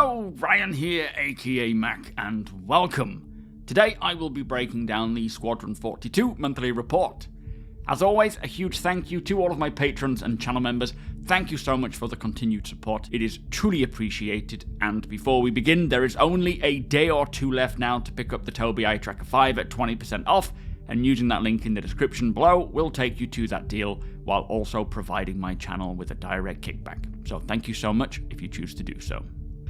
Hello, Ryan here, aka Mac, and welcome. Today I will be breaking down the Squadron 42 monthly report. As always, a huge thank you to all of my patrons and channel members. Thank you so much for the continued support. It is truly appreciated. And before we begin, there is only a day or two left now to pick up the TOBII Tracker 5 at 20% off, and using that link in the description below will take you to that deal while also providing my channel with a direct kickback. So thank you so much if you choose to do so.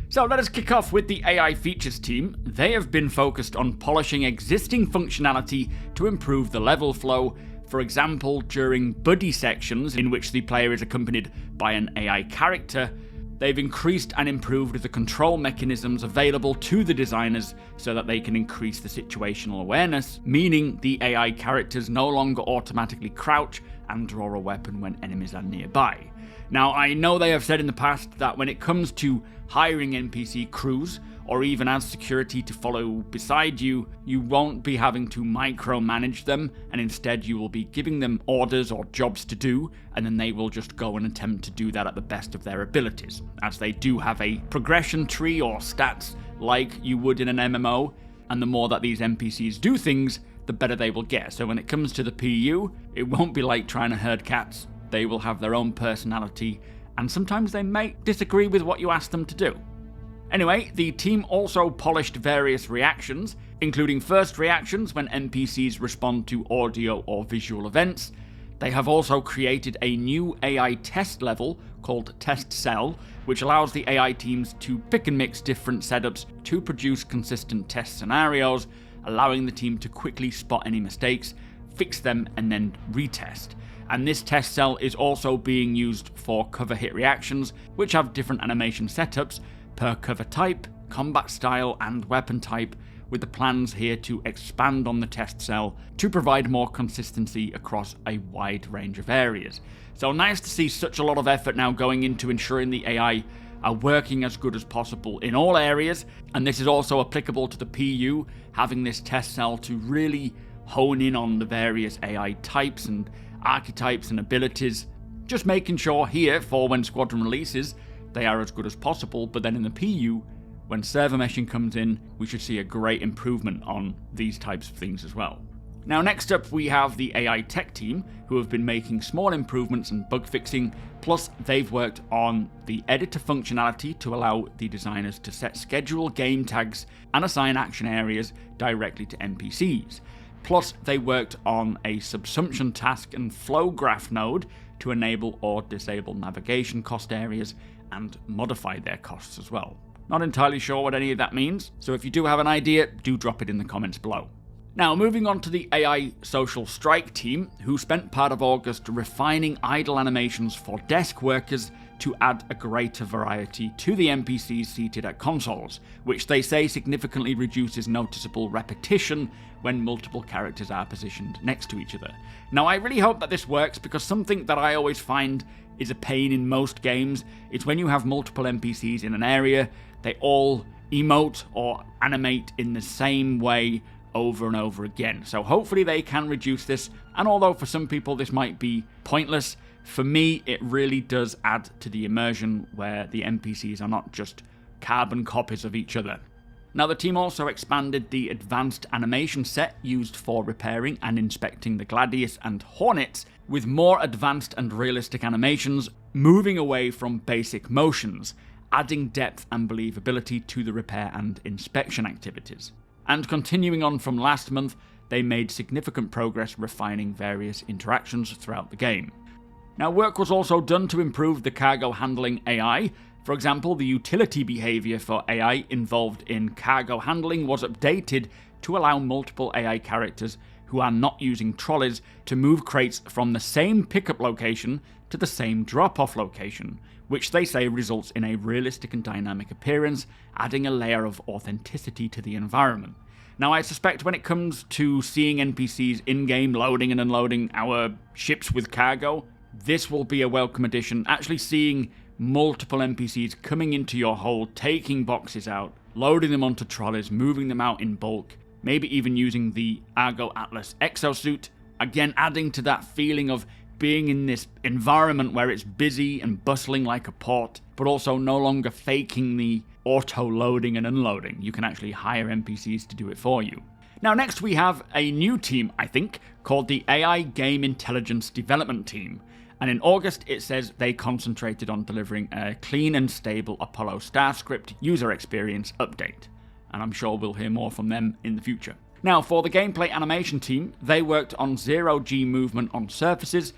So let us kick off with the AI features team. They have been focused on polishing existing functionality to improve the level flow. For example, during buddy sections in which the player is accompanied by an AI character, they've increased and improved the control mechanisms available to the designers so that they can increase the situational awareness, meaning the AI characters no longer automatically crouch and draw a weapon when enemies are nearby. Now, I know they have said in the past that when it comes to hiring NPC crews, or even as security to follow beside you, you won't be having to micromanage them, and instead you will be giving them orders or jobs to do, and then they will just go and attempt to do that at the best of their abilities, as they do have a progression tree or stats like you would in an MMO, and the more that these NPCs do things, the better they will get. So when it comes to the PU, it won't be like trying to herd cats. They will have their own personality, and sometimes they may disagree with what you ask them to do. Anyway, the team also polished various reactions, including first reactions when NPCs respond to audio or visual events. They have also created a new AI test level called Test Cell, which allows the AI teams to pick and mix different setups to produce consistent test scenarios, allowing the team to quickly spot any mistakes, fix them, and then retest. And this test cell is also being used for cover hit reactions, which have different animation setups per cover type, combat style, and weapon type, with the plans here to expand on the test cell to provide more consistency across a wide range of areas. So nice to see such a lot of effort now going into ensuring the AI are working as good as possible in all areas, and this is also applicable to the PU, having this test cell to really hone in on the various AI types and archetypes and abilities, just making sure here for when Squadron releases they are as good as possible, but then in the PU, when server meshing comes in, we should see a great improvement on these types of things as well. Now next up we have the AI tech team, who have been making small improvements and bug fixing, plus they've worked on the editor functionality to allow the designers to set schedule game tags and assign action areas directly to NPCs. Plus they worked on a subsumption task and flow graph node to enable or disable navigation cost areas and modify their costs as well. Not entirely sure what any of that means, so if you do have an idea, do drop it in the comments below. Now moving on to the AI Social Strike team, who spent part of August refining idle animations for desk workers to add a greater variety to the NPCs seated at consoles, which they say significantly reduces noticeable repetition when multiple characters are positioned next to each other. Now I really hope that this works, because something that I always find is a pain in most games is when you have multiple NPCs in an area, they all emote or animate in the same way over and over again. So hopefully they can reduce this, and although for some people this might be pointless, for me it really does add to the immersion where the NPCs are not just carbon copies of each other. Now the team also expanded the advanced animation set used for repairing and inspecting the Gladius and Hornets with more advanced and realistic animations, moving away from basic motions, adding depth and believability to the repair and inspection activities. And continuing on from last month, they made significant progress refining various interactions throughout the game. Now work was also done to improve the cargo handling AI. For example, the utility behavior for AI involved in cargo handling was updated to allow multiple AI characters who are not using trolleys to move crates from the same pickup location to the same drop-off location, which they say results in a realistic and dynamic appearance, adding a layer of authenticity to the environment. Now I suspect when it comes to seeing NPCs in-game loading and unloading our ships with cargo, this will be a welcome addition. Actually seeing multiple NPCs coming into your hold, taking boxes out, loading them onto trolleys, moving them out in bulk, maybe even using the Argo Atlas exosuit, again adding to that feeling of being in this environment where it's busy and bustling like a port, but also no longer faking the auto-loading and unloading. You can actually hire NPCs to do it for you. Now next we have a new team, I think, called the AI Game Intelligence Development Team. And in August it says they concentrated on delivering a clean and stable Apollo Starscript user experience update. And I'm sure we'll hear more from them in the future. Now for the gameplay animation team, they worked on zero-G movement on surfaces,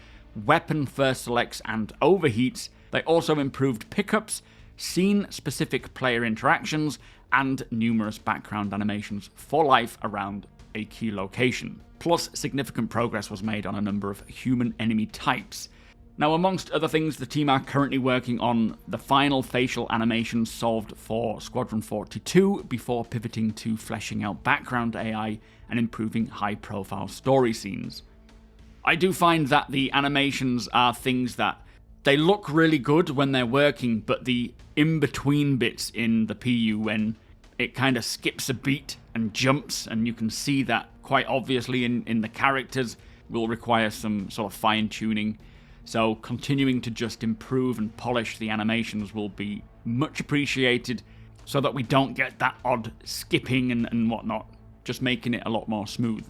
weapon first selects and overheats. They also improved pickups, scene-specific player interactions, and numerous background animations for life around a key location. Plus, significant progress was made on a number of human enemy types. Now, amongst other things, the team are currently working on the final facial animations solved for Squadron 42 before pivoting to fleshing out background AI and improving high-profile story scenes. I do find that the animations are things that they look really good when they're working, but the in-between bits in the PU when it kind of skips a beat and jumps, and you can see that quite obviously in the characters, will require some sort of fine-tuning. So continuing to just improve and polish the animations will be much appreciated so that we don't get that odd skipping and whatnot, just making it a lot more smooth.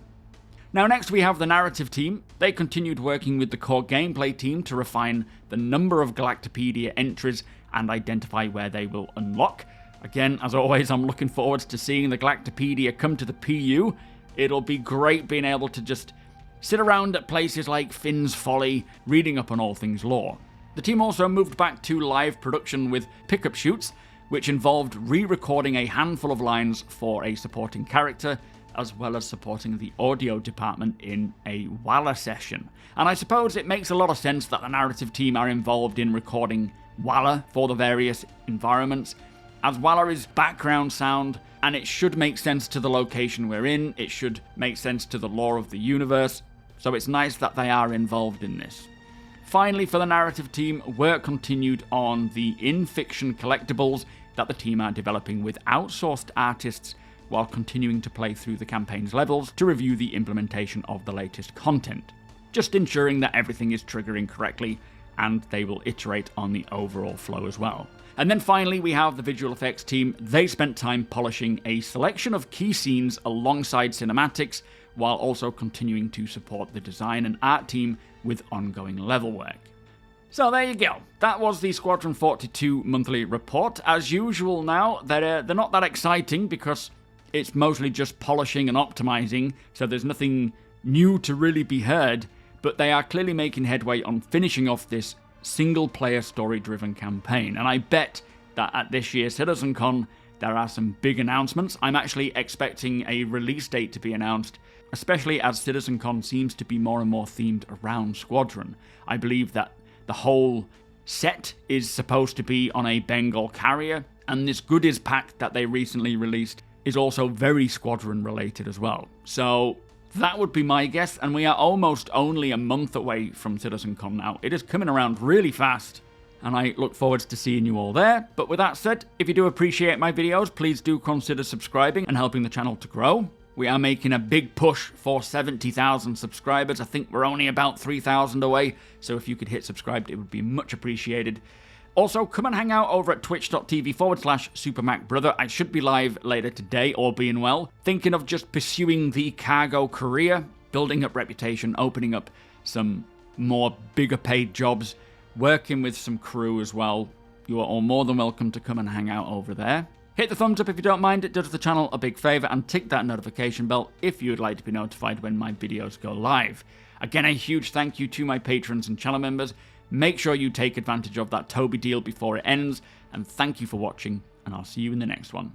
Now next we have the narrative team. They continued working with the core gameplay team to refine the number of Galactopedia entries and identify where they will unlock. Again, as always, I'm looking forward to seeing the Galactopedia come to the PU. It'll be great being able to just sit around at places like Finn's Folly, reading up on all things lore. The team also moved back to live production with pickup shoots, which involved re-recording a handful of lines for a supporting character, as well as supporting the audio department in a Walla session. And I suppose it makes a lot of sense that the narrative team are involved in recording Walla for the various environments, as Walla is background sound, and it should make sense to the location we're in, it should make sense to the lore of the universe, so it's nice that they are involved in this. Finally, for the narrative team, work continued on the in-fiction collectibles that the team are developing with outsourced artists, while continuing to play through the campaign's levels to review the implementation of the latest content, just ensuring that everything is triggering correctly, and they will iterate on the overall flow as well. And then finally we have the visual effects team. They spent time polishing a selection of key scenes alongside cinematics, while also continuing to support the design and art team with ongoing level work. So there you go. That was the Squadron 42 monthly report. As usual now, they're not that exciting because it's mostly just polishing and optimizing, so there's nothing new to really be heard, but they are clearly making headway on finishing off this single-player story-driven campaign. And I bet that at this year's CitizenCon, there are some big announcements. I'm actually expecting a release date to be announced, especially as CitizenCon seems to be more and more themed around Squadron. I believe that the whole set is supposed to be on a Bengal carrier, and this goodies pack that they recently released is also very Squadron related as well. So that would be my guess, and we are almost only a month away from CitizenCon now. It is coming around really fast, and I look forward to seeing you all there. But with that said, if you do appreciate my videos, please do consider subscribing and helping the channel to grow. We are making a big push for 70,000 subscribers. I think we're only about 3,000 away, so if you could hit subscribe, it would be much appreciated. Also, come and hang out over at twitch.tv/SuperMacBrother. I should be live later today, all being well. Thinking of just pursuing the cargo career, building up reputation, opening up some more bigger paid jobs, working with some crew as well. You are all more than welcome to come and hang out over there. Hit the thumbs up if you don't mind, it does the channel a big favour, and tick that notification bell if you would like to be notified when my videos go live. Again, a huge thank you to my patrons and channel members. Make sure you take advantage of that TOBII deal before it ends, and thank you for watching, and I'll see you in the next one.